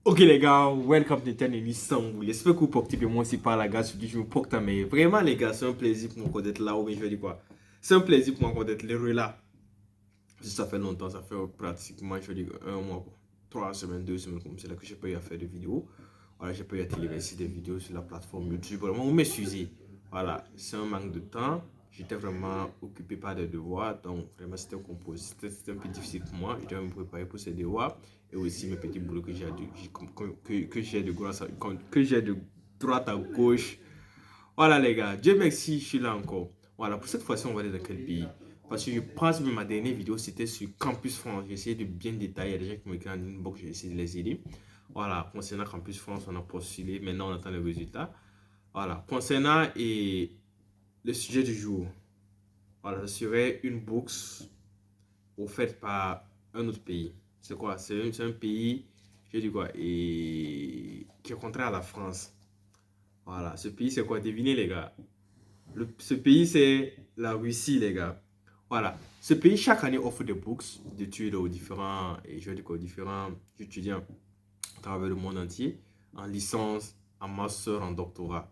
Ok les gars, welcome to Ten Istanbul. J'espère que vous portez bien moi aussi par la gars, ce je me porte mais vraiment les gars, c'est un plaisir pour moi d'être là, ou bien je vais dire quoi. C'est un plaisir pour moi d'être là. Ça fait longtemps, ça fait pratiquement, je vais dire, un mois, 3 semaines, 2 semaines comme c'est là que j'ai pas eu à faire de vidéos. Voilà, j'ai pas eu à téléviser des vidéos sur la plateforme YouTube. Vraiment, vous m'excusez. Voilà, c'est un manque de temps. J'étais vraiment occupé par des devoirs, donc vraiment c'était un peu difficile pour moi. Je devais me préparer pour ces devoirs et aussi mes petits boulots que j'ai de droite à gauche. Voilà les gars, Dieu merci, je suis là encore. Voilà, pour cette fois-ci, on va aller dans quel pays? Parce que je pense que ma dernière vidéo, c'était sur Campus France. J'ai essayé de bien détailler. Il y a des gens qui m'écrivent en inbox, j'ai essayé de les aider. Voilà, concernant Campus France, on a postulé. Maintenant, on attend les résultats. Voilà, concernant le sujet du jour, voilà, ce serait une bourse offerte par un autre pays. C'est quoi? C'est un pays, je dis quoi, qui est contraire à la France. Voilà, ce pays, c'est quoi? Devinez, les gars. Ce pays, c'est la Russie, les gars. Voilà. Ce pays, chaque année, offre des bourses d'études aux différents, et je veux dire, aux différents étudiants à travers le monde entier, en licence, en master, en doctorat.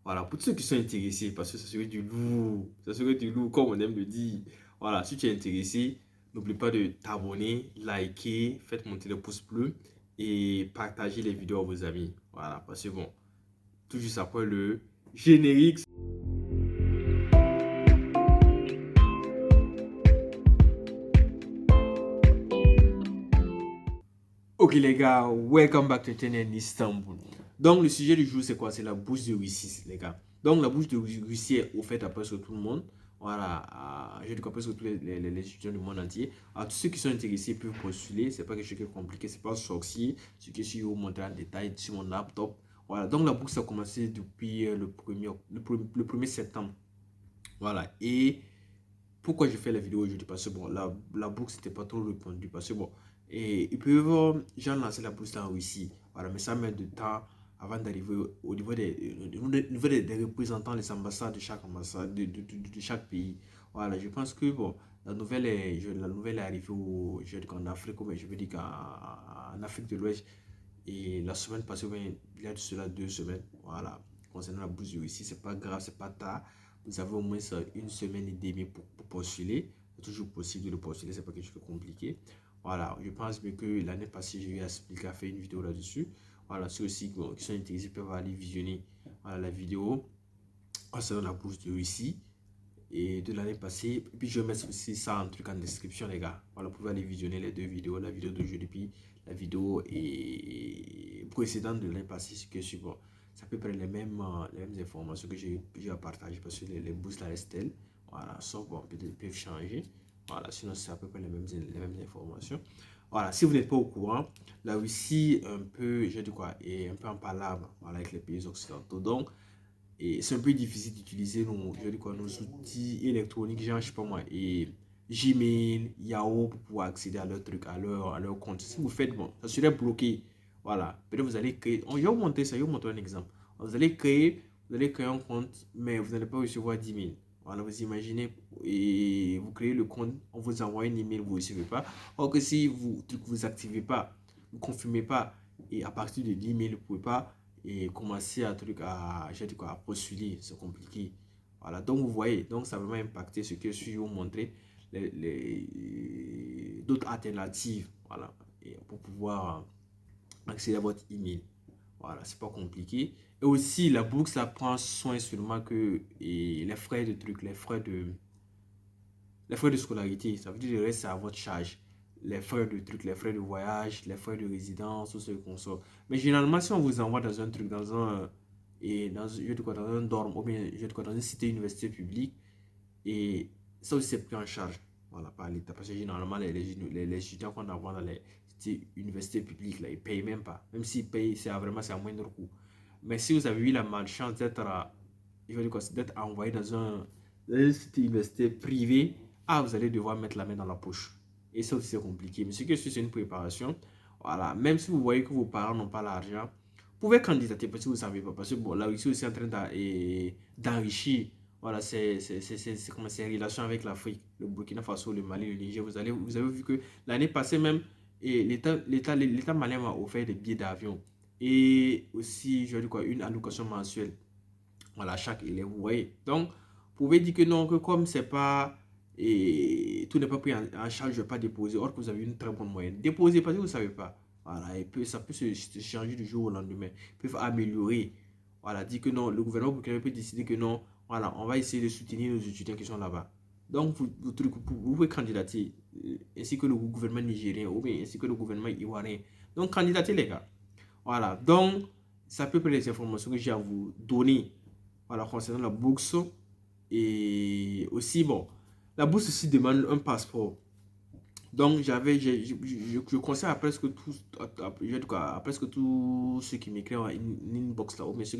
Voilà. Pour tous ceux qui sont intéressés, parce que ça serait du lourd, ça serait du lourd, comme on aime le dire. Voilà. Si tu es intéressé, n'oublie pas de t'abonner, liker, faites monter le pouce bleu et partager les vidéos à vos amis. Voilà. Parce que bon, tout juste après le générique. Ok les gars, welcome back to TNN Istanbul. Donc le sujet du jour c'est quoi? C'est la bourse de Russie les gars. Donc la bourse de Russie est offerte à presque tout le monde. Voilà, je dis presque tous les étudiants du monde entier. Alors tous ceux qui sont intéressés peuvent postuler. C'est pas quelque chose de compliqué, c'est pas sorcier. Ce que je vais vous montrer en détail sur mon laptop. Voilà, donc la bourse a commencé depuis le 1er septembre. Voilà, et pourquoi je fais la vidéo aujourd'hui? Parce que bon, la bourse n'était pas trop répandue. Parce que bon, et ils peuvent, j'ai lancé la bourse là en Russie. Voilà, mais ça met du temps avant d'arriver au niveau des représentants, les ambassades de chaque ambassade, de chaque pays. Voilà, je pense que bon, la nouvelle est arrivée en Afrique, mais je veux dire qu'en Afrique de l'Ouest. Et la semaine passée, il y a de cela 2 semaines. Voilà, concernant la bourse de Russie, c'est pas grave, c'est pas tard. Vous avez au moins une semaine et demie pour postuler. C'est toujours possible de le postuler, c'est pas quelque chose de compliqué. Voilà, je pense bien que l'année passée, j'ai eu à expliquer, à faire une vidéo là-dessus. Voilà, ceux aussi qui sont intéressés peuvent aller visionner voilà, la vidéo concernant la bourse de Russie et de l'année passée. Et puis je vais mettre aussi ça en truc en description, les gars. Voilà, vous pouvez aller visionner les deux vidéos, la vidéo d'aujourd'hui, puis la vidéo précédente de l'année passée, ce que je suis bon. C'est à peu près les mêmes informations que j'ai à partager parce que les bourses là restent telles. Voilà, sauf bon, peut-être peuvent changer. Voilà, sinon c'est à peu près les mêmes informations. Voilà, si vous n'êtes pas au courant, la Russie, un peu, je dis quoi, est un peu en palabre voilà, avec les pays occidentaux. Donc, et c'est un peu difficile d'utiliser nos outils électroniques, genre, je sais pas moi, et Gmail, Yahoo pour pouvoir accéder à leur truc, à leur compte. Si vous faites, bon, ça serait bloqué. Voilà. Peut-être vous allez créer, je vais vous montrer ça, je vais vous montrer un exemple. Vous allez créer un compte, mais vous n'allez pas recevoir 10 000. Voilà, vous imaginez, et vous créez le compte, on vous envoie un email, vous ne recevez pas. Or que si vous activez pas, vous ne confirmez pas, et à partir de l'email, vous ne pouvez pas et commencer à postuler, c'est compliqué. Voilà, donc vous voyez, donc ça a vraiment impacté ce que je suis vous montrer d'autres alternatives, voilà, et pour pouvoir accéder à votre email. Voilà, c'est pas compliqué. Et aussi, la bourse, ça prend soin seulement que les frais de trucs, les frais de scolarité, ça veut dire le reste, c'est à votre charge. Les frais de trucs, les frais de voyage, les frais de résidence, tout ce qu'on sort. Mais généralement, si on vous envoie dans un truc, dans un dorm, ou bien dans une cité université publique, et ça aussi, c'est pris en charge. Voilà, par l'État. Parce que généralement, les étudiants qu'on envoie dans les universités publiques, là, ils ne payent même pas. Même s'ils payent, c'est à moindre coût. Mais si vous avez eu la malchance d'être envoyé dans une université privée, vous allez devoir mettre la main dans la poche. Et ça aussi, c'est compliqué. Mais ce que c'est une préparation. Voilà. Même si vous voyez que vos parents n'ont pas l'argent, vous pouvez candidater parce que vous ne savez pas. Parce que bon, là aussi, aussi en train d'enrichir. Voilà, c'est comme c'est en relation avec l'Afrique, le Burkina Faso, le Mali, le Niger. Vous avez vu que l'année passée même, Et l'État malien m'a offert des billets d'avion. Et aussi, je dis quoi, une allocation mensuelle. Voilà, chaque élève, vous voyez. Donc, vous pouvez dire que non, que comme c'est pas, et tout n'est pas pris en charge, je ne vais pas déposer, or que vous avez une très bonne moyenne. Déposez parce que vous ne savez pas. Voilà, et puis ça peut se changer du jour au lendemain. Ils peuvent améliorer. Voilà, dit que non, le gouvernement burkinabé peut décider que non, voilà, on va essayer de soutenir nos étudiants qui sont là-bas. Donc, vous pouvez candidater, ainsi que le gouvernement nigérien, ou bien ainsi que le gouvernement ivoirien. Donc, candidatez les gars. Voilà, donc, c'est à peu près les informations que j'ai à vous donner. Voilà, concernant la bourse. Et aussi, bon, la bourse aussi demande un passeport. Donc, je conseille à presque tous, à presque tous ceux qui m'écrivent en inbox là, ou bien ceux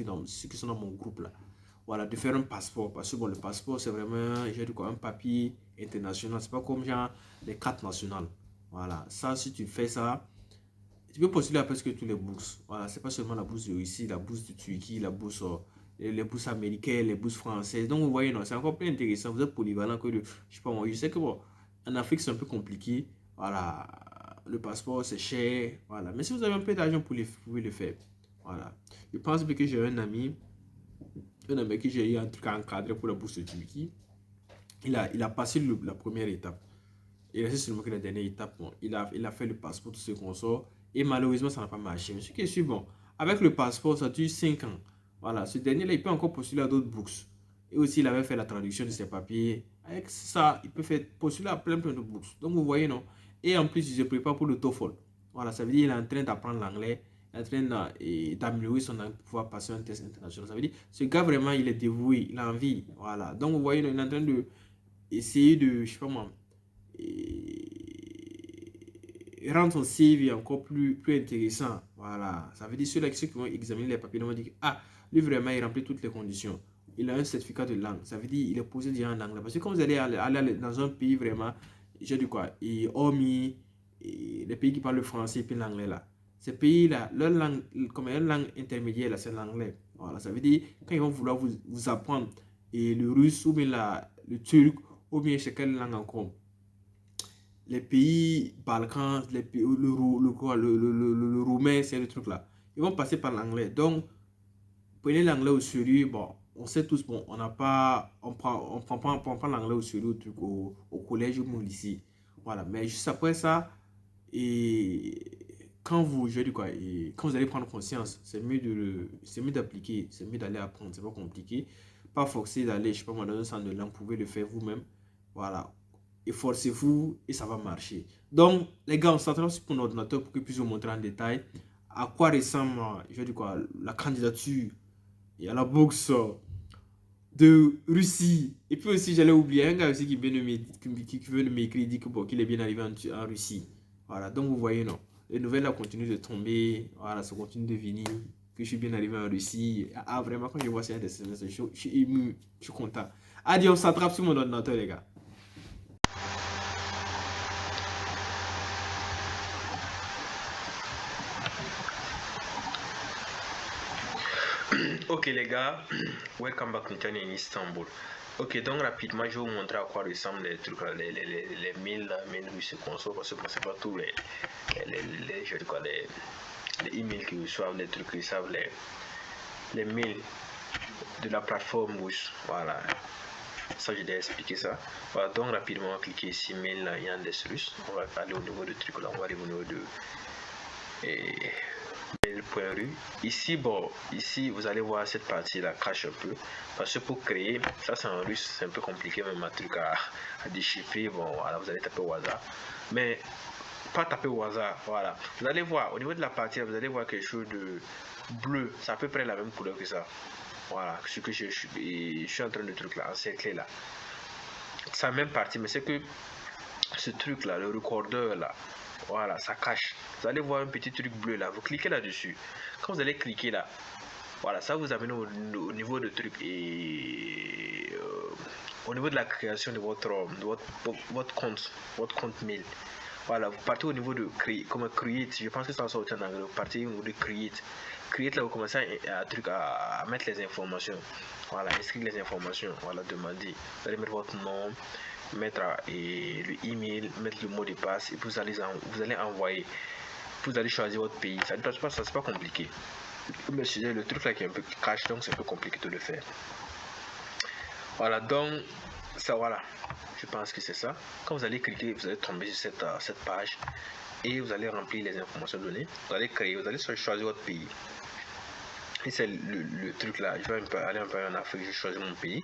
qui sont dans mon groupe là, voilà, de faire un passeport. Parce que bon, le passeport, c'est vraiment, un papier international. C'est pas comme genre les cartes nationales. Voilà, ça, si tu fais ça, tu peux postuler à presque toutes les bourses. Voilà, c'est pas seulement la bourse de Russie, la bourse de Turquie, la bourse, les bourses américaines, les bourses françaises. Donc, vous voyez, non, c'est encore plus intéressant. Vous êtes polyvalent que je sais pas moi, je sais que bon, en Afrique, c'est un peu compliqué. Voilà, le passeport, c'est cher. Voilà, mais si vous avez un peu d'argent, vous pouvez le faire. Voilà, je pense que j'ai un ami que j'ai eu en tout cas encadré pour la bourse de Turquie. Il a passé la première étape. Il reste seulement que la dernière étape. Bon, il a fait le passeport, tout ce qu'on sort. Et malheureusement, ça n'a pas marché. Mais ce qui est sûr, bon, avec le passeport, ça dure 5 ans. Voilà, ce dernier-là, il peut encore postuler à d'autres bourses. Et aussi, il avait fait la traduction de ses papiers. Avec ça, il peut faire postuler à plein de bourses. Donc, vous voyez, non? Et en plus, il se prépare pour le TOEFL. Voilà, ça veut dire qu'il est en train d'apprendre l'anglais, en train d'améliorer son anglais pour pouvoir passer un test international. Ça veut dire, ce gars, vraiment, il est dévoué, il a envie. Voilà. Donc, vous voyez, il est en train de essayer de, je sais pas moi, et rendre son CV encore plus intéressant. Voilà. Ça veut dire ceux qui vont examiner les papiers vont dire ah, lui vraiment il remplit toutes les conditions. Il a un certificat de langue. Ça veut dire il est posé déjà en anglais. Parce que quand vous allez aller dans un pays vraiment, j'ai dit quoi, et hormis les pays qui parlent le français et puis l'anglais là, ces pays-là, leur langue, comme une langue intermédiaire, là, c'est l'anglais. Voilà, ça veut dire quand ils vont vouloir vous apprendre et le russe ou bien le turc ou bien c'est quelle langue encore, les pays Balkans, les pays, le roumain, c'est le truc là. Ils vont passer par l'anglais. Donc, prenez l'anglais au sérieux. Bon, on sait tous, bon, on prend pas l'anglais au sérieux au collège ou au lycée. Voilà. Mais juste après ça, et quand quand vous allez prendre conscience, c'est mieux d'appliquer, c'est mieux d'aller apprendre, c'est pas compliqué. Pas forcer d'aller, je sais pas moi, dans un centre de langue, vous pouvez le faire vous-même. Voilà, et forcez-vous et ça va marcher. Donc, les gars, on s'entraîne sur mon ordinateur pour que je puisse vous montrer en détail à quoi ressemble, la candidature et à la bourse de Russie. Et puis aussi, j'allais oublier un gars aussi qui veut m'écrire, dit qu'il est bien arrivé en Russie. Voilà, donc vous voyez, non. Les nouvelles là continuent de tomber, voilà, ça continue de venir, que je suis bien arrivé en Russie. Ah, vraiment, quand je vois ça, je suis ému, je suis content. Allez, on s'attrape sur mon ordinateur, les gars. Ok les gars, welcome back to in Istanbul. Ok, donc rapidement je vais vous montrer à quoi ressemblent les trucs, les 1000 Russes conso, parce que c'est pas tous les emails qui reçoivent, les trucs qui reçoivent, les mails de la plateforme russe. Voilà, ça je dois expliquer ça. Voilà, donc rapidement on va cliquer ici, mail Yandex russe. On va aller au niveau de truc là, on va aller au niveau de mail.ru. Ici, bon, ici vous allez voir cette partie là cache un peu parce que pour créer ça, c'est en russe, c'est un peu compliqué, même un truc à déchiffrer. Bon, voilà, vous allez taper au hasard, mais pas taper au hasard. Voilà, vous allez voir au niveau de la partie là, vous allez voir quelque chose de bleu, c'est à peu près la même couleur que ça. Voilà, ce que je suis en train de truc là encercler là, c'est la même partie, mais c'est que ce truc là, le recordeur là, voilà, ça cache. Vous allez voir un petit truc bleu là, vous cliquez là-dessus. Quand vous allez cliquer là, voilà, ça vous amène au niveau de truc et au niveau de la création de votre compte mail. Voilà, vous partez au niveau de create, je pense que ça sort en anglais, vous partez au niveau de create. Create là, vous commencez à mettre les informations. Voilà, inscrire les informations, voilà, demander. Vous allez mettre votre nom mettre le email, mettre le mot de passe, et vous allez envoyer. Vous allez choisir votre pays. Ça c'est pas compliqué. Mais le truc là qui est un peu cash, donc c'est un peu compliqué de le faire. Voilà, donc ça, voilà, je pense que c'est ça. Quand vous allez cliquer, vous allez tomber sur cette page et vous allez remplir les informations données. Vous allez choisir votre pays. Et c'est le truc là. Je vais aller un peu en Afrique, je choisis mon pays.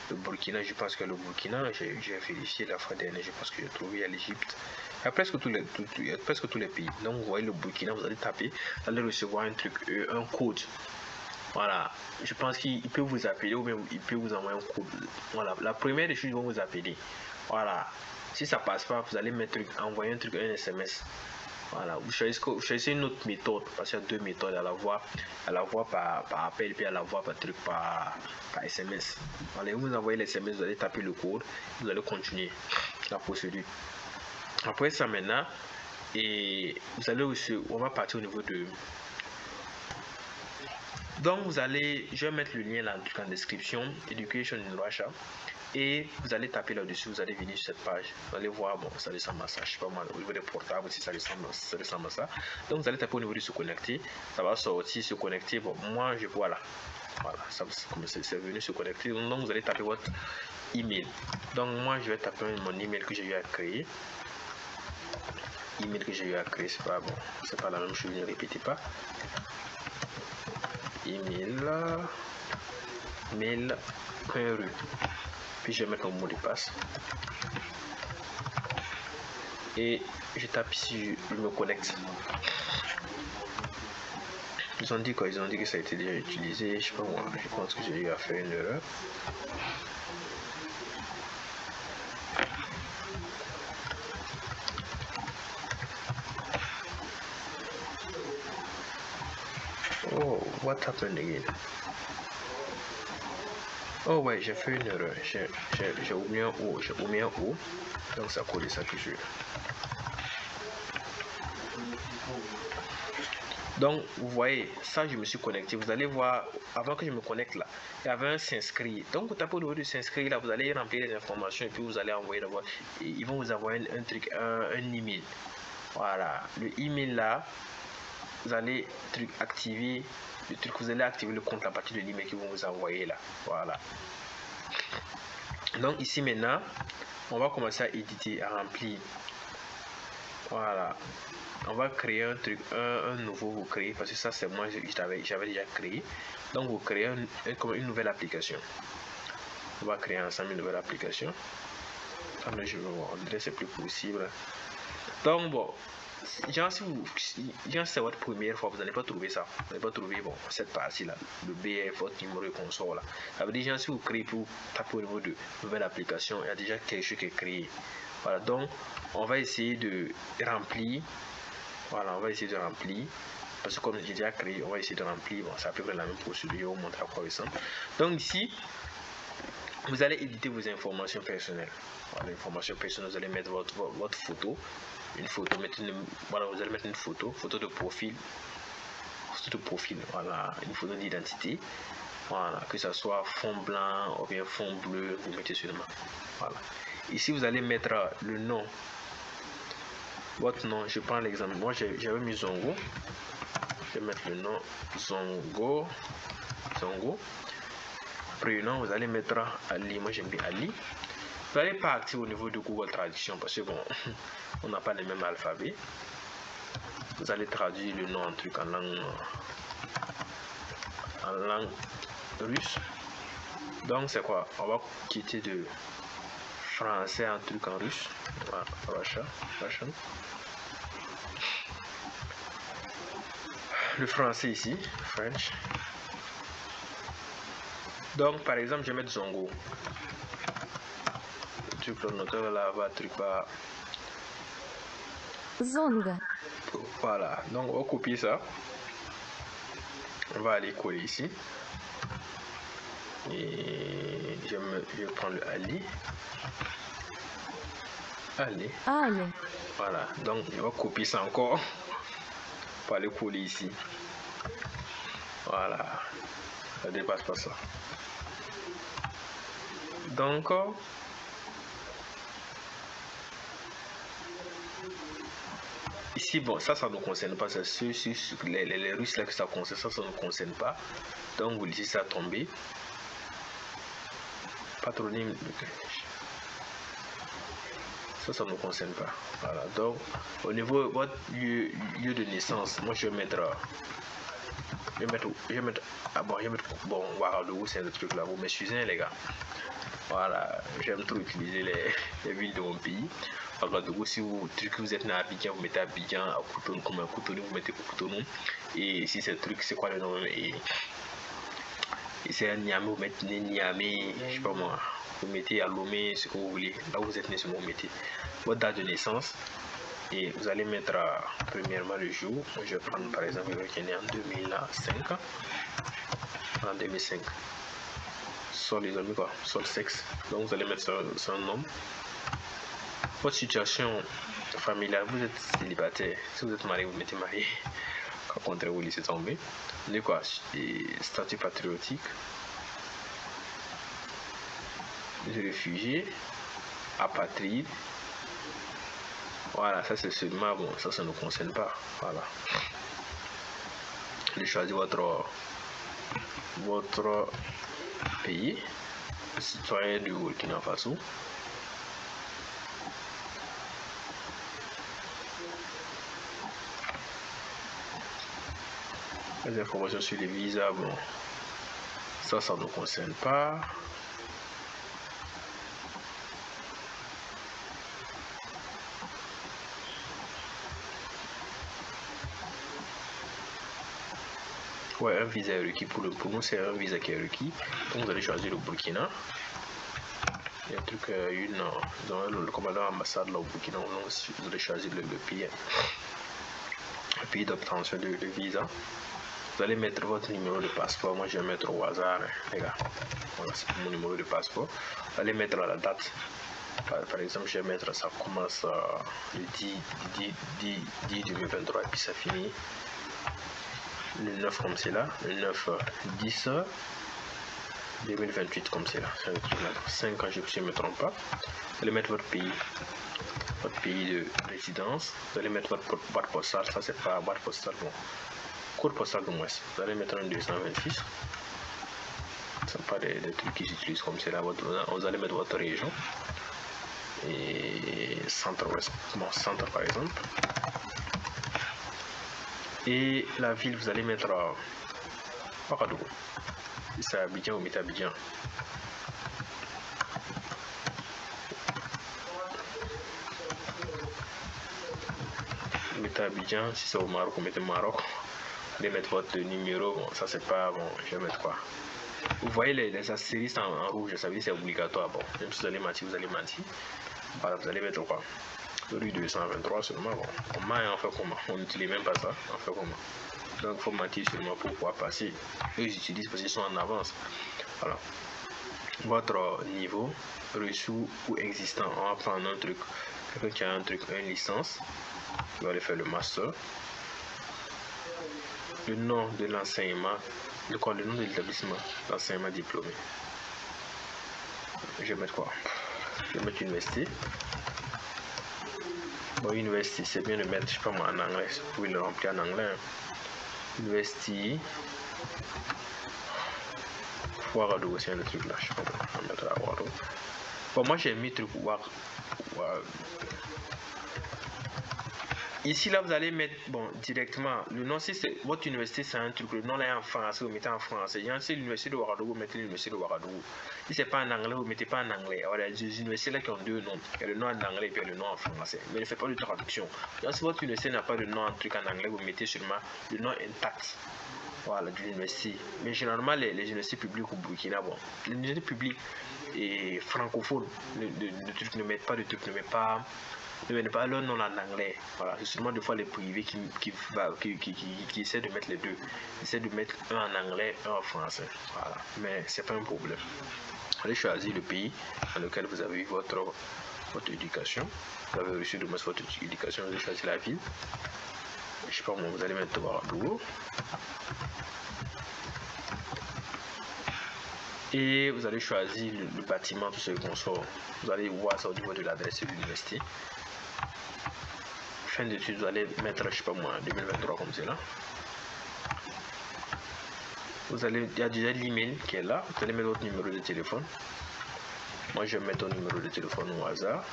Le Burkina, je pense que le Burkina, j'ai vérifié la fois dernière, je pense que j'ai trouvé à l'Égypte. Il y a presque tous les pays. Donc vous voyez le Burkina, vous allez taper, vous allez recevoir un code. Voilà, je pense qu'il peut vous appeler ou bien il peut vous envoyer un code. Voilà, la première des choses, ils vont vous appeler. Voilà, si ça passe pas, vous allez envoyer un SMS. Voilà, vous choisissez une autre méthode parce qu'il y a 2 méthodes à la voix par appel puis à la voix par SMS. Voilà, vous envoyez les SMS, vous allez taper le code, vous allez continuer la procédure. Après ça maintenant, et vous allez aussi, on va partir au niveau de. Donc je vais mettre le lien là en description, Education in Russia, et vous allez taper là-dessus, vous allez venir sur cette page, vous allez voir, bon, ça ressemble à ça, je sais pas moi, au niveau des portables, si ça ressemble à ça. Donc vous allez taper au niveau de se connecter, ça va sortir, se connecter, bon, moi je vois là, voilà, ça c'est venu se connecter, donc vous allez taper votre email. Donc moi je vais taper mon email que j'ai eu à créer. C'est pas bon, c'est pas la même chose, ne répétez pas. Email mail.ru, puis je vais mettre mon mot de passe et je tape ici, je me connecte. Ils ont dit quoi? Ils ont dit que ça a été déjà utilisé. Je sais pas moi, je pense que j'ai eu à faire une erreur. Oh, what happened again? Oh ouais, j'ai fait une erreur. J'ai oublié un O. Donc ça colle ça toujours. Donc vous voyez, ça je me suis connecté. Vous allez voir, avant que je me connecte là, il y avait un s'inscrire. Donc vous tapez au niveau de s'inscrire là, vous allez remplir les informations et puis vous allez envoyer d'abord. Ils vont vous envoyer un email. Voilà, le email là, vous allez activer le truc, vous allez activer le compte à partir de l'email qu'ils vont vous envoyer là. Voilà. Donc ici maintenant, on va commencer à éditer, à remplir. Voilà. On va créer un nouveau, vous créez, parce que ça c'est moi, j'avais déjà créé. Donc vous créez une nouvelle application. On va créer ensemble une nouvelle application. Attendez, je vais voir, on dirait que c'est plus possible. Donc bon, c'est votre première fois, vous n'allez pas trouver ça. Vous n'allez pas trouver cette partie-là, le BF, votre numéro de console là. Ça veut dire, si vous créez pour taper au niveau de nouvelle application, il y a déjà quelque chose qui est créé. Voilà, donc on va essayer de remplir. Voilà, on va essayer de remplir. Parce que comme j'ai déjà créé, on va essayer de remplir. Bon, c'est à peu près la même procédure, je vais vous montrer à quoi il ressemble. Donc ici, vous allez éditer vos informations personnelles. Voilà, informations personnelles, vous allez mettre votre photo. Une photo, voilà, vous allez mettre une photo de profil. Voilà, une photo d'identité. Voilà, que ce soit fond blanc ou bien fond bleu, vous mettez seulement. Voilà. Ici, vous allez mettre le nom. Votre nom, je prends l'exemple. Moi, j'avais mis Zongo. Je vais mettre le nom Zongo. Prénom, vous allez mettre Ali. Moi, j'aime bien Ali. Vous allez partir au niveau de Google Traduction parce que bon, on n'a pas les mêmes alphabets. Vous allez traduire le nom en langue russe. Donc c'est quoi? On va quitter de français en russe. Voilà, Russian. Le français ici, French. Donc par exemple, je vais mettre Zongo. Le noteur là va Zongo. Voilà, donc on va copier ça. On va aller coller ici. Et je vais prendre le Ali. Voilà, donc je vais copier ça encore pour aller coller ici. Voilà, ça dépasse pas ça. Donc ici, bon, ça ne nous concerne pas. C'est les Russes là que ça concerne. Ça ne nous concerne pas. Donc, vous laissez ça tomber. Patronyme de ça ne nous concerne pas. Voilà. Donc, au niveau de votre lieu de naissance, moi, je vais mettre bon, Ouagadougou, c'est le truc là. Vous m'excusez, les gars. Voilà, j'aime trop utiliser les villes de mon pays. Ouagadougou, si vous êtes né à Abidjan, vous mettez Abidjan, à Cotonou, comme à Cotonou, vous mettez Cotonou. Et si c'est le truc, c'est quoi le nom? Et c'est à Niamey, vous mettez Niamey, je sais pas moi. Vous mettez à Lomé, ce que vous voulez. Là où vous êtes né, c'est vous mettez votre date de naissance. Et vous allez mettre premièrement le jour. Je vais prendre par exemple quelqu'un qui est né en 2005. En 2005. Sur les amis quoi, sur le sexe. Donc vous allez mettre son nom. Votre situation familiale, vous êtes célibataire. Si vous êtes marié, vous mettez marié. Au contraire, vous laissez tomber. Vous avez quoi? Statut patriotique. De réfugié. Apatride. Voilà, ça c'est seulement bon, ça ne nous concerne pas. Voilà. Allez choisir votre pays, citoyen du Burkina Faso. Les informations sur les visas, bon, ça ne nous concerne pas. Ouais, un visa est requis pour nous, c'est un visa qui est requis. Donc vous allez choisir le Burkina. Il y a un truc, le commandant ambassade là au Burkina, vous allez choisir le pays d'obtention de visa. Vous allez mettre votre numéro de passeport. Moi, je vais mettre au hasard, les gars. Voilà, c'est mon numéro de passeport. Vous allez mettre la date. Par exemple, je vais mettre ça commence le 10 2023 et puis ça finit le 9 comme c'est là. Le 9 10 2028 comme c'est là. C'est un truc là. 5 ans, je ne me trompe pas. Vous allez mettre votre pays de résidence. Vous allez mettre votre boîte postale. Ça, c'est pas boîte postale. Bon. Code postal de moins. Vous allez mettre un 226. Ce ne sont pas des trucs qui s'utilisent comme c'est là. Vous allez mettre votre région. Et centre-ouest. Bon, centre par exemple. Et la ville, vous allez mettre Ouagadougou. Si c'est Abidjan, vous mettez Abidjan. Vous mettez Abidjan. Si c'est au Maroc, vous mettez Maroc. Vous allez mettre votre numéro. Bon, ça c'est pas bon. Je vais mettre quoi? Vous voyez les astérisques en rouge, ça veut dire c'est obligatoire. Bon, même si vous allez mentir, Voilà, vous allez mettre quoi? Rue 223 seulement. Bon, on fait comment? On n'utilise même pas ça. On fait comment? Donc il faut mentir seulement pour pouvoir passer. Eux ils utilisent parce qu'ils sont en avance. Voilà. Votre niveau reçu ou existant. On va prendre un truc. Quelqu'un qui a un truc, une licence. Il va aller faire le master. Le nom de l'enseignement. Le nom de l'établissement. L'enseignement diplômé. Je vais mettre quoi? Je vais mettre université. Bon, université, c'est bien de mettre, je sais pas moi, en anglais. Vous pouvez le remplir en anglais. Université. Ouagadougou, c'est le truc là. Je sais pas moi, on va mettre à Ouagadougou. Bon, moi j'ai mis truc Ici, là, vous allez mettre, bon, directement, le nom, si c'est votre université, c'est un truc, le nom là est en français, vous mettez en français. Si l'université de Ouagadougou, vous mettez l'université de Ouagadougou. Si c'est pas en anglais, vous mettez pas en anglais. Voilà, il y a des universités là qui ont deux noms. Il y a le nom en anglais et puis le nom en français. Mais ne faites pas de traduction. Donc, si votre université n'a pas de nom en truc en anglais, vous mettez seulement le nom intact. Voilà, de l'université. Mais généralement, les universités publiques au Burkina, bon, les universités publiques et francophones, ne mettent pas de trucs, ne mettent pas leur nom en anglais. Voilà, c'est seulement des fois les privés qui essaient de mettre les deux. Ils essaient de mettre un en anglais, un en français. Voilà, mais c'est pas un problème. Allez choisir le pays dans lequel vous avez eu votre éducation. Vous avez reçu de moi votre éducation, vous allez choisir la ville. Je sais pas moi, vous allez mettre Ouagadougou. Et vous allez choisir le bâtiment, tout ce qu'on sort. Vous allez voir ça au niveau de l'adresse de l'université. fin d'études, vous allez mettre, je sais pas moi, 2023 comme c'est là. Il y a déjà l'email qui est là. Vous allez mettre votre numéro de téléphone. Moi, je vais mettre ton numéro de téléphone au hasard.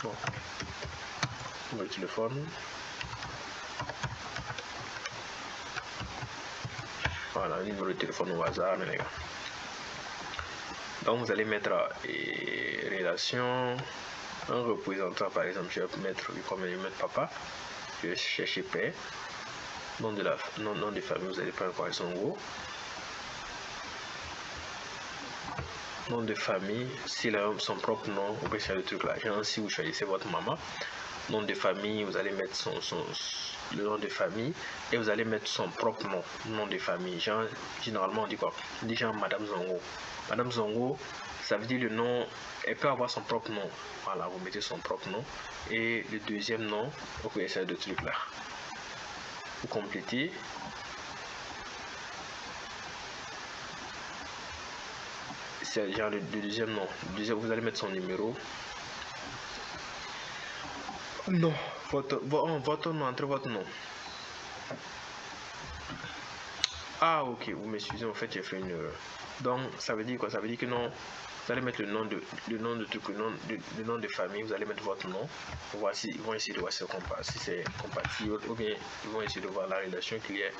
Bon. Numéro de téléphone. Voilà, numéro de téléphone au hasard, les gars. Donc, vous allez mettre relation. Un représentant, par exemple, je vais mettre, comme je vais mettre papa. Je vais chercher père. Nom de famille, vous allez prendre quoi, Zongo. Nom de famille, s'il a son propre nom, vous pouvez faire le truc là. Genre, si vous choisissez votre maman, nom de famille, vous allez mettre le nom de famille et vous allez mettre son propre nom de famille. Genre, généralement, on dit quoi? On dit genre Madame Zongo. Madame Zongo, ça veut dire le nom, elle peut avoir son propre nom. Voilà, vous mettez son propre nom. Et le deuxième nom, vous pouvez essayer de truc là. Vous complétez. C'est genre le deuxième nom. Vous allez mettre son numéro. Non, votre nom, entre votre nom. Ah, ok, vous m'excusez, en fait, j'ai fait une erreur. Donc, ça veut dire quoi? Ça veut dire que non, vous allez mettre le nom de famille, vous allez mettre votre nom. Pour voir si ils vont essayer de voir si c'est compatible, ou bien ils vont essayer de voir la relation qu'il y a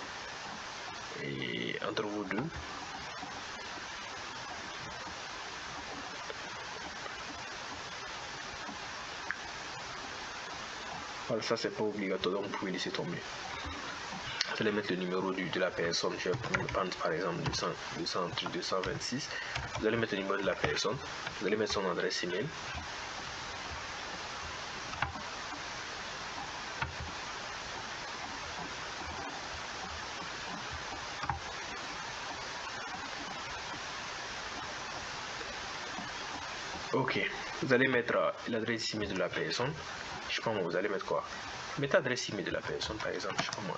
entre vous deux. Voilà, ça c'est pas obligatoire, donc vous pouvez laisser tomber. Vous allez mettre le numéro de la personne. Je vais prendre par exemple 226. Vous allez mettre le numéro de la personne. Vous allez mettre son adresse email. Ok, vous allez mettre l'adresse email de la personne. Je sais pas moi, vous allez mettre quoi? Mettez l'adresse email de la personne par exemple. Je sais pas moi.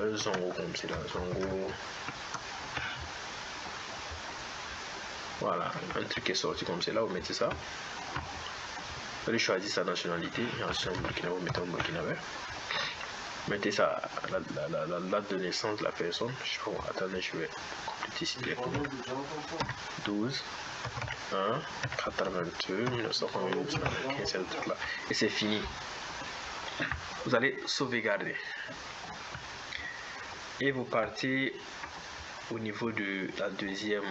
Un Zongo comme c'est là, Zongo. Voilà, un truc qui est sorti comme c'est là, vous mettez ça. Vous allez choisir sa nationalité. Ensuite, vous mettez un Burkinabé. Mettez ça, la date de naissance de la personne. Je sais pas, attendez, je vais compléter ici. 12 1 82 1995, c'est le truc là. Et c'est fini. Vous allez sauvegarder. Et vous partez au niveau de la deuxième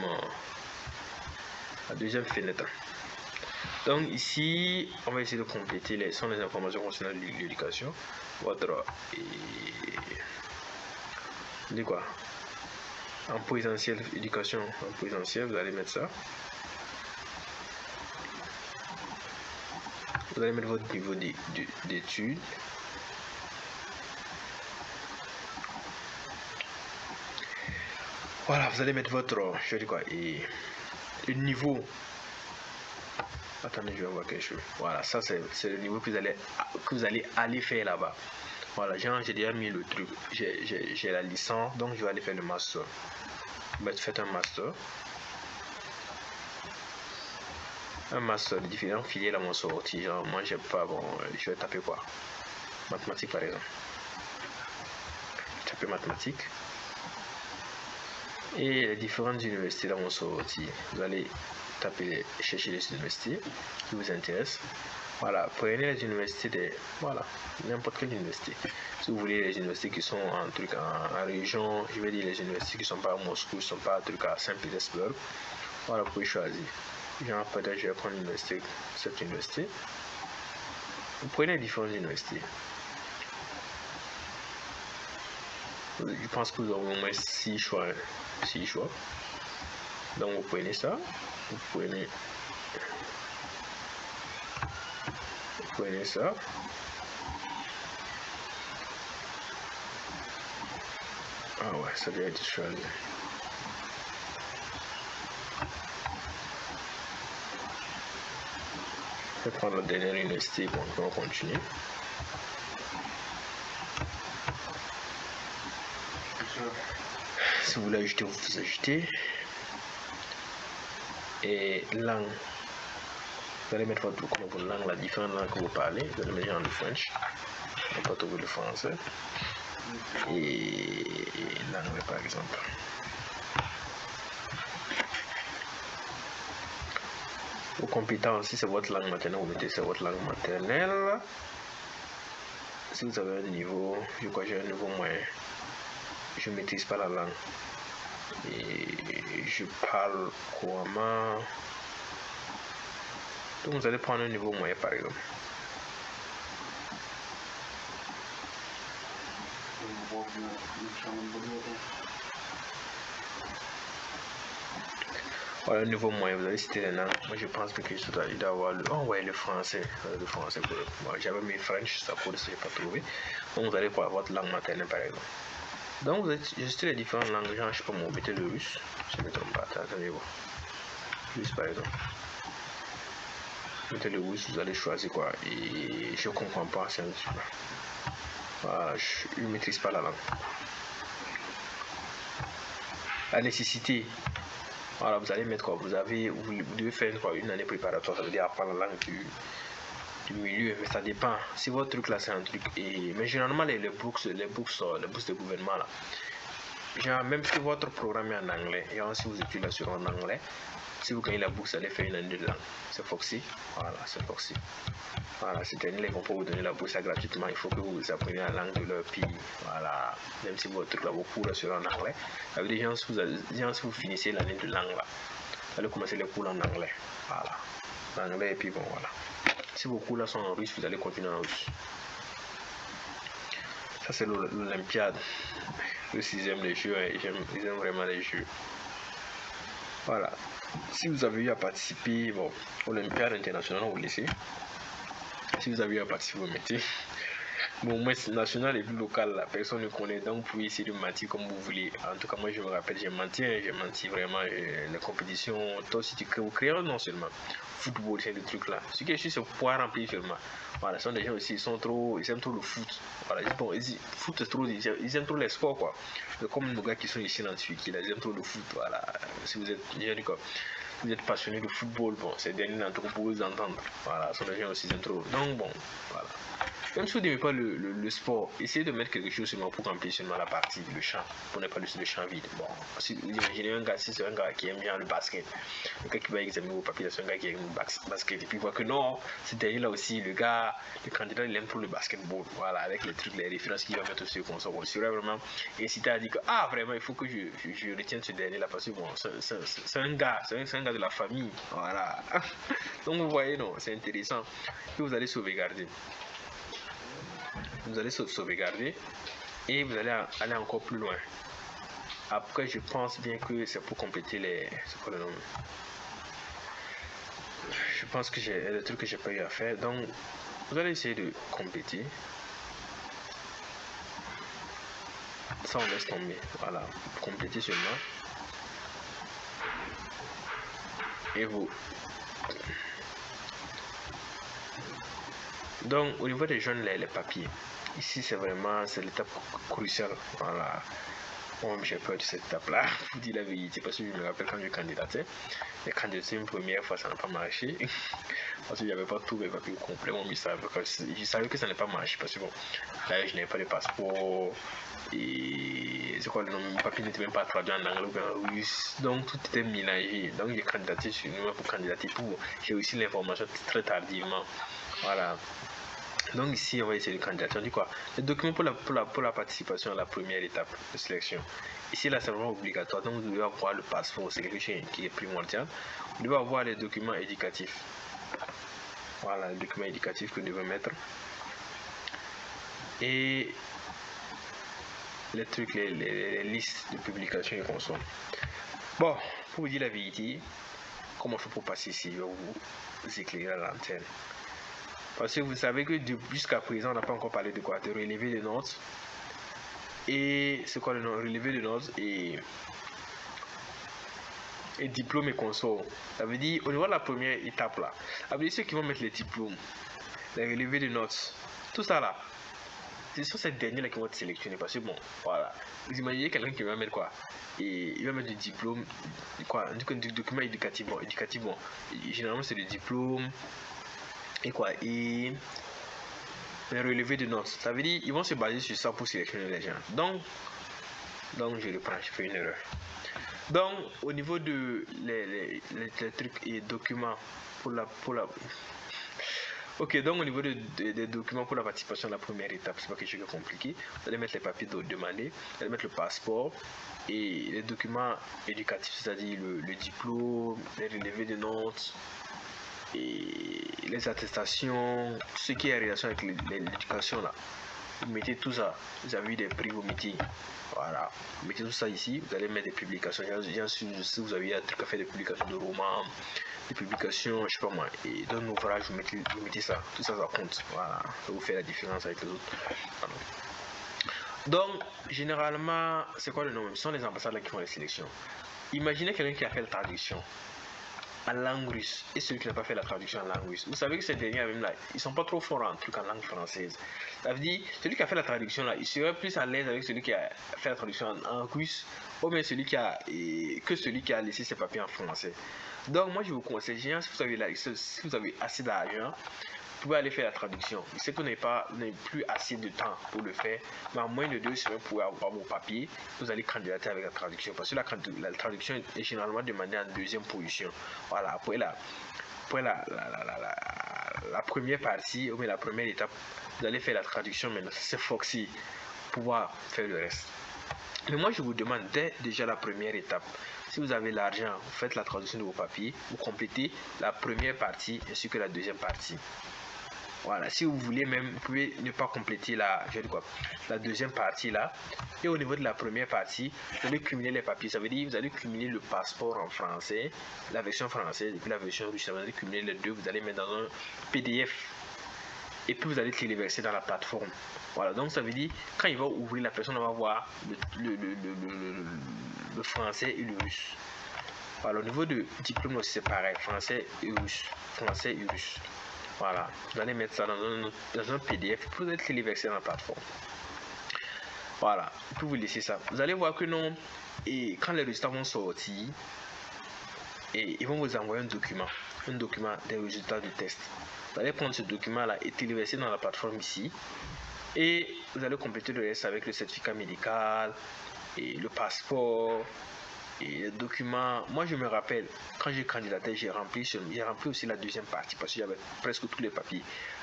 fenêtre. Donc ici, on va essayer de compléter les informations concernant l'éducation. Votre dit quoi? En présentiel, éducation en présentiel, vous allez mettre ça. Vous allez mettre votre niveau d'études. Voilà, vous allez mettre votre, je dis quoi, et le niveau. Attendez, je vais voir quelque chose. Voilà, ça c'est le niveau que vous allez aller faire là-bas. Voilà, j'ai déjà mis le truc. J'ai la licence, donc je vais aller faire le master. Faites un master. Un master de différentes filières à mon sorti. Genre, moi, j'ai pas, bon, je vais taper quoi? Mathématiques, par exemple. Taper mathématiques. Et les différentes universités dans mon sorti. Vous allez chercher les universités qui vous intéressent. Voilà, prenez les universités voilà, n'importe quelle université. Si vous voulez les universités qui sont en région, je vais dire les universités qui sont pas à Moscou, qui ne sont pas à Saint-Pétersbourg. Voilà, vous pouvez choisir. Genre, peut-être je vais prendre cette université. Vous prenez les différentes universités. Je pense que vous avez au moins 6 choix. Donc vous prenez ça. Vous prenez ça. Ah ouais, ça doit être choisi. Je vais prendre la dernière université pour qu'on continue. Si vous voulez ajouter, vous ajoutez. Et langue. Vous allez mettre votre langue, la différente langue que vous parlez. Vous allez mettre en le French. On va pas trouver le français. Et l'anglais par exemple. Vos compétences, si c'est votre langue maternelle, vous mettez c'est votre langue maternelle. Si vous avez un niveau, je crois que j'ai un niveau moyen. Je ne maîtrise pas la langue. Et je parle couramment. Donc vous allez prendre un niveau moyen par exemple. Voilà, le niveau moyen, vous allez citer les langues. Moi je pense que je dois avoir le français. Le français. Bon, j'avais mis French, ça pour ça, je n'ai pas trouvé. Donc vous allez prendre votre langue maternelle par exemple. Donc vous allez juste les différentes langues, genre je sais pas moi, mettez le russe, je ne me trompe pas, attendez vous. Russe par exemple. Mettez le russe, vous allez choisir quoi. Et je ne comprends pas, c'est un petit peu. Voilà, je ne maîtrise pas la langue. La nécessité. Voilà, vous allez mettre quoi. Vous devez faire quoi, une année préparatoire, ça veut dire apprendre la langue du milieu, mais ça dépend. Si votre truc là c'est un truc, mais généralement les bourses de gouvernement là, genre, même si votre programme est en anglais, et si vous étudiez là sur en anglais, si vous gagnez la bourse, vous allez faire une année de langue. C'est Foxy. Voilà, c'est Foxy. Voilà, ces derniers ils vont pas vous donner la bourse gratuitement. Il faut que vous appreniez la langue de leur pays. Voilà, même si votre truc là, vos cours là sur en anglais. Ça veut dire, si vous finissez l'année de langue là, vous allez commencer les cours en anglais. Voilà, l'anglais et puis bon, voilà. Si vos cours là sont en russe, vous allez continuer en russe. Ça c'est l'Olympiade. Le 6e des jeux, ils aiment vraiment les jeux. Voilà. Si vous avez eu à participer, bon, Olympiade internationale, vous laissez. Si vous avez eu à participer, vous mettez. Bon, moi, c'est national et puis local, la personne ne connaît, donc vous pouvez essayer de mentir comme vous voulez. En tout cas, moi, je me rappelle, j'ai menti vraiment les compétitions. Toi aussi, vous créez un nom seulement. Football, c'est le truc là. Ce que je suis, c'est pouvoir remplir seulement. Voilà, ce sont des gens aussi, ils aiment trop le foot. Voilà, foot, c'est trop, ils aiment trop les sports, quoi. Comme nos gars qui sont ici en Turquie, ils aiment trop le foot. Voilà, si vous êtes passionné de football, bon, c'est dernier en tout cas pour vous entendre. Voilà, ce sont des gens aussi, ils aiment trop. Donc, bon, voilà. Même si vous n'aimez pas le sport, essayez de mettre quelque chose seulement pour remplir seulement la partie, le champ, pour ne pas laisser le champ vide. Bon, si vous imaginez un gars, si c'est un gars qui aime bien le basket, le gars qui va examiner vos papiers, c'est un gars qui aime le basket, et puis il voit que non, c'est derrière là aussi, le candidat, il aime trop le basketball. Voilà, avec les trucs, les références qu'il va mettre aussi au console. Bon, c'est vraiment incité à dire que, vraiment, il faut que je retienne ce dernier là, parce que bon, c'est un gars de la famille. Voilà. Donc vous voyez, non, c'est intéressant. Et vous allez sauvegarder. Vous allez sauvegarder et vous allez aller encore plus loin. Après, je pense bien que c'est pour compléter c'est quoi le nom? Je pense que j'ai le truc que j'ai pas eu à faire. Donc, vous allez essayer de compléter. Ça, on laisse tomber. Voilà, compléter seulement. Et vous. Donc, au niveau des jeunes, les papiers. Ici, c'est l'étape cruciale. Voilà. Moi, j'ai peur de cette étape-là, pour dire la vérité, parce que je me rappelle quand je candidatais. J'ai candidaté une première fois, ça n'a pas marché. Parce que j'avais pas tous mes papiers complets. Moi, je savais que ça n'allait pas marcher. Parce que bon, là, je n'avais pas de passeport. Et c'est quoi le nom? Mes papiers n'étaient même pas traduits en anglais ou en russe. Donc, tout était mélangé. Donc, j'ai candidaté sur une pour candidater pour. J'ai aussi l'information très tardivement. Voilà. Donc ici, on va essayer de candidater. On dit quoi? Les documents pour la participation à la première étape de sélection. Ici, là, c'est vraiment obligatoire. Donc, vous devez avoir le passeport. C'est quelque chose qui est primordial. Vous devez avoir les documents éducatifs. Voilà, les documents éducatifs que vous devez mettre. Et les trucs, les listes de publications et consoles. Bon, pour vous dire la vérité, comment on fait pour passer ici? Je vais vous éclairer la lanterne. Parce que vous savez que jusqu'à présent, on n'a pas encore parlé de quoi? De relevé de notes. Et c'est quoi le nom? Relevé de notes et diplôme et consort. Ça veut dire, au niveau de la première étape là, ça veut dire ceux qui vont mettre les diplômes, les relevés de notes, tout ça là. ce sont ces derniers-là qui vont être sélectionnés. Parce que bon, voilà. Vous imaginez quelqu'un qui va mettre quoi? Et il va mettre du diplôme, quoi? Du document éducatif. Bon, généralement, c'est le diplôme. Et quoi? Et les relevés de notes. Ça veut dire ils vont se baser sur ça pour sélectionner les gens. Donc je reprends, je fais une erreur. Donc, au niveau de les trucs et documents pour la ok, donc au niveau des documents pour la participation à la première étape, c'est pas quelque chose de compliqué. Vous allez mettre les papiers demandés, vous allez mettre le passeport et les documents éducatifs, c'est-à-dire le diplôme, les relevés de notes et les attestations, tout ce qui est en relation avec l'éducation là. Vous mettez tout ça, vous avez eu des prix, vous mettez, voilà, vous mettez tout ça ici, vous allez mettre des publications, si vous avez un truc à faire, des publications de romans, des publications, je sais pas moi, et d'un ouvrage, vous mettez ça, tout ça, ça compte, voilà, ça vous fait la différence avec les autres. Voilà. Donc, généralement, c'est quoi le nom? Ce sont les ambassadeurs qui font les sélections. Imaginez quelqu'un qui a fait la traduction en langue russe et celui qui n'a pas fait la traduction en langue russe. Vous savez que ces derniers même là, ils sont pas trop forts en truc en langue française. Ça veut dire celui qui a fait la traduction là, il serait plus à l'aise avec celui qui a fait la traduction en russe ou bien celui qui a laissé ses papiers en français. Donc moi je vous conseille, si vous avez assez d'argent, vous pouvez aller faire la traduction. Je sais que vous n'avez plus assez de temps pour le faire, mais en moins de 2 semaines, vous pouvez avoir vos papiers, vous allez candidater avec la traduction. Parce que la traduction est généralement demandée en deuxième position. Voilà, après la première partie, ou bien la première étape, vous allez faire la traduction, mais c'est Foxy pour pouvoir faire le reste. Mais moi, je vous demande dès déjà la première étape, si vous avez l'argent, vous faites la traduction de vos papiers, vous complétez la première partie ainsi que la deuxième partie. Voilà, si vous voulez même, vous pouvez ne pas compléter la deuxième partie là. Et au niveau de la première partie, vous allez cumuler les papiers. Ça veut dire que vous allez cumuler le passeport en français, la version française et puis la version russe. Vous allez cumuler les deux, vous allez mettre dans un PDF. Et puis vous allez téléverser dans la plateforme. Voilà, donc ça veut dire quand il va ouvrir, la personne va voir le français et le russe. Voilà, au niveau de diplôme aussi c'est pareil, français et russe. Français et russe. Voilà, vous allez mettre ça dans un PDF pour vous téléverser dans la plateforme. Voilà, puis vous laissez ça. Vous allez voir que non, et quand les résultats vont sortir, et ils vont vous envoyer un document des résultats du test. Vous allez prendre ce document-là et téléverser dans la plateforme ici. Et vous allez compléter le reste avec le certificat médical et le passeport et les documents. Moi, je me rappelle, quand j'ai candidaté, j'ai rempli aussi la deuxième partie parce qu'il y avait presque tous les papiers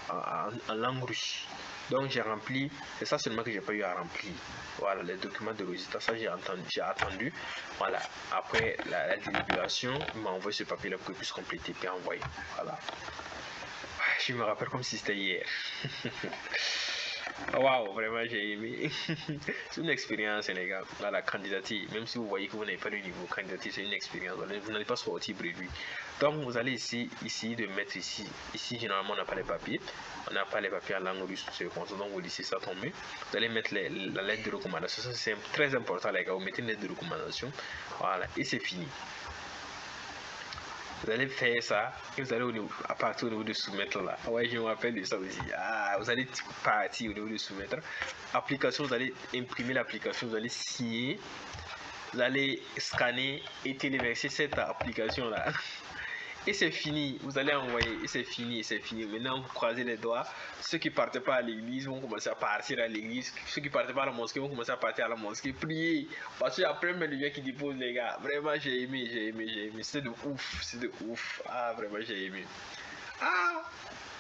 en langue russe. Donc, j'ai rempli, c'est ça seulement que j'ai pas eu à remplir. Voilà, les documents de résultat, ça j'ai attendu. Voilà, après la délibération, il m'a envoyé ce papier-là pour que je puisse compléter et envoyer. Voilà. Je me rappelle comme si c'était hier. Waouh, vraiment j'ai aimé. C'est une expérience les gars. Dans la candidature, même si vous voyez que vous n'avez pas le niveau candidature, c'est une expérience. Vous n'allez pas sortir brédu. Donc vous allez ici de mettre ici généralement on n'a pas les papiers. On n'a pas les papiers en langue russe, donc vous laissez ça tomber. Vous allez mettre la lettre de recommandation. Ça c'est très important les gars. Vous mettez une lettre de recommandation. Voilà, et c'est fini. Vous allez faire ça et vous allez à partir au niveau de soumettre là. Ouais, je me rappelle de ça aussi. Vous allez partir au niveau de soumettre. Application, vous allez imprimer l'application, vous allez signer, vous allez scanner et téléverser cette application là. Et c'est fini, vous allez envoyer, et c'est fini. Maintenant, vous croisez les doigts. Ceux qui ne partent pas à l'église vont commencer à partir à l'église. Ceux qui ne partent pas à la mosquée vont commencer à partir à la mosquée. Priez. Parce qu'il y a plein de gens qui déposent, les gars. Vraiment, j'ai aimé. C'est de ouf. Vraiment, j'ai aimé.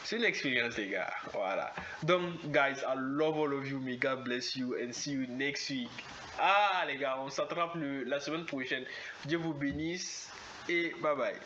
C'est une expérience, les gars. Voilà. Donc, guys, I love all of you. May God bless you and see you next week. Les gars, on s'attrape la semaine prochaine. Dieu vous bénisse et bye bye.